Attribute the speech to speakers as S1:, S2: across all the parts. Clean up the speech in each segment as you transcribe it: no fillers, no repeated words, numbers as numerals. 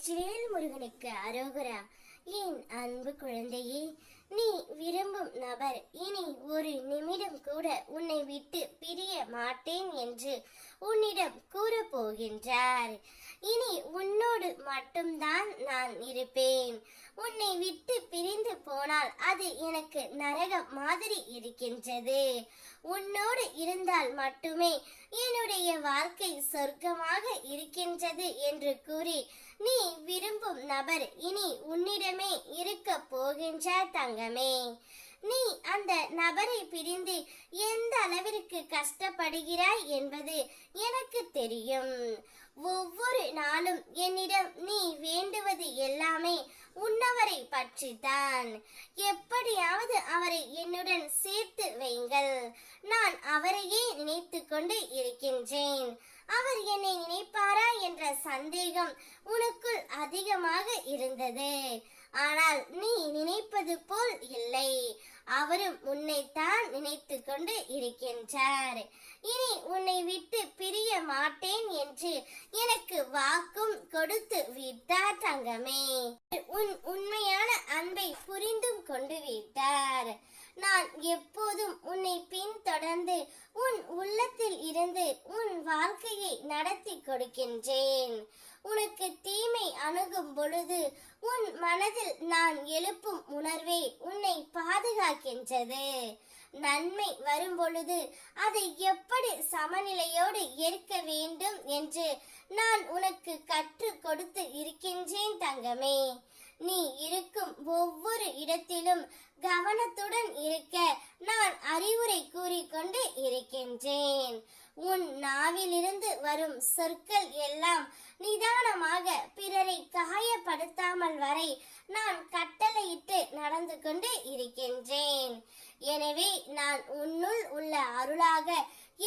S1: வெற்றிவேல் முருகனுக்கு அரோகரா. என் அன்பு குழந்தையே, நீ விரும்பும் நபர் இனி ஒரு நிமிடம் கூட உன்னை விட்டு பிரிய மாட்டேன் என்று உன்னிடம் கூறப் போகின்றார். இனி உன்னோடு மட்டும்தான் நான் இருப்பேன். உன்னை விட்டு பிரிந்து போனால் அது எனக்கு நரகம் மாதிரி இருக்கின்றது. உன்னோடு இருந்தால் மட்டுமே என்னுடைய வாழ்க்கை சொர்க்கமாக இருக்கின்றது என்று கூறி நீ விரும்பும் நபர் இனி உன்னிடமே இருக்க போகின்றார் தங்கமே. நீ அந்த நபரை பிரிந்து எந்த அளவிற்கு கஷ்டப்படுகிறாய் என்பது எனக்கு தெரியும். ஒவ்வொரு நாளும் என்னிடம் நீ வேண்டுவது எல்லாமே உன்னவரை பற்றித்தான். எப்படியாவது அவரை என்னுடன் சேர்த்து வைங்கள். நான் அவரையே நினைத்து கொண்டு இருக்கின்றேன். அவர் என்னை நினைப்பாரா என்ற சந்தேகம் உனக்குள் அதிகமாக இருந்தது. ஆனால் நீ நினைப்பது போல் இல்லை. அவரும் உன்னைத்தான் நினைத்து கொண்டு இருக்கின்றார். இனி உன்னை விட்டு பிரிய மாட்டேன் என்று எனக்கு வாக்கும் கொடுத்து விட்டார் தங்கமே. உன் உண்மையான அன்பை புரிந்தும் கொண்டு விட்டார். நான் எப்போதும் உன்னை பின்தொடர்ந்து உன் உள்ளத்தில் இருந்து உன் வாழ்க்கையை நடத்தி கொடுக்கின்றேன். உனக்கு தீமை அணுகும் பொழுது உன் மனதில் நான் எழுப்பும் உணர்வே உன்னை பாதுகாக்கின்றது. நன்மை வரும் பொழுது அதை எப்படி சமநிலையோடு ஏற்க வேண்டும் என்று நான் உனக்கு கற்றுக் கொடுத்து இருக்கின்றேன் தங்கமே. நீ இருக்கும் ஒவ்வொரு இடத்திலும் கவனத்துடன் இருக்க நான் அறிவுரை கூறிக்கொண்டு இருக்கின்றேன். உன் நாவிலிருந்து வரும் சொற்கள் எல்லாம் நிதானமாக பிறரை காயப்படுத்தாமல் வரை நான் கட்டளையிட்டு நடந்து கொண்டு இருக்கின்றேன். எனவே நான் உன்னுள் உள்ள அருளாக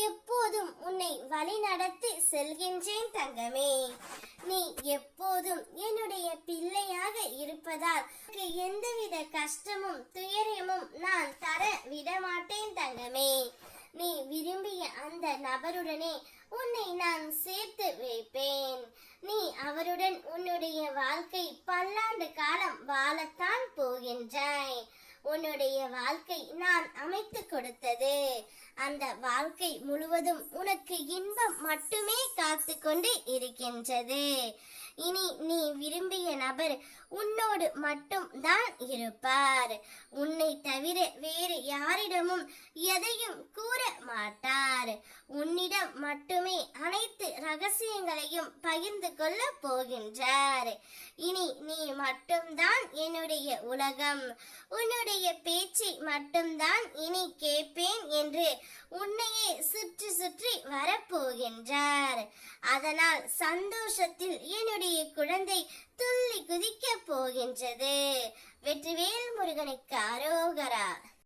S1: எப்போதும் உன்னை வழிநடத்தி செல்கின்றேன் தங்கமே. நீ எப்போதும் என்னுடைய பிள்ளையாக இருப்பதால் எந்தவித கஷ்டமும் துயரமும் நான் தர விடமாட்டேன் தங்கமே. நீ விரும்பிய அந்த நபருடனே உன்னை நான் சேர்த்து வைப்பேன். நீ அவருடன் உன்னுடைய வாழ்க்கை பல்லாண்டு காலம் வாழத்தான் போகின்றாய். உன்னுடைய வாழ்க்கை நான் அமைத்து கொடுத்தது. அந்த வாழ்க்கை முழுவதும் உனக்கு இன்பம் மட்டுமே காத்து கொண்டு இருக்கின்றது. இனி நீ விரும்பிய நபர் உன்னோடு மட்டும் தான் இருப்பார். உன்னை தவிர வேறு யாரிடமும் எதையும் கூற மாட்டார். உன்னிடம் மட்டுமே அனைத்து ரகசியங்களையும் பகிர்ந்து கொள்ள போகின்றார். இனி நீ மட்டும்தான் என்னுடைய உலகம். உன்னுடைய பேச்சை மட்டும்தான் இனி கேட்பேன் என்று உன்னையே சுற்றி சுற்றி வரப்போகின்றார். அதனால் சந்தோஷத்தில் என்னுடைய குழந்தை துள்ளி குதிக்க போகின்றது. வெற்றிவேல் முருகனுக்கு அரோகரா.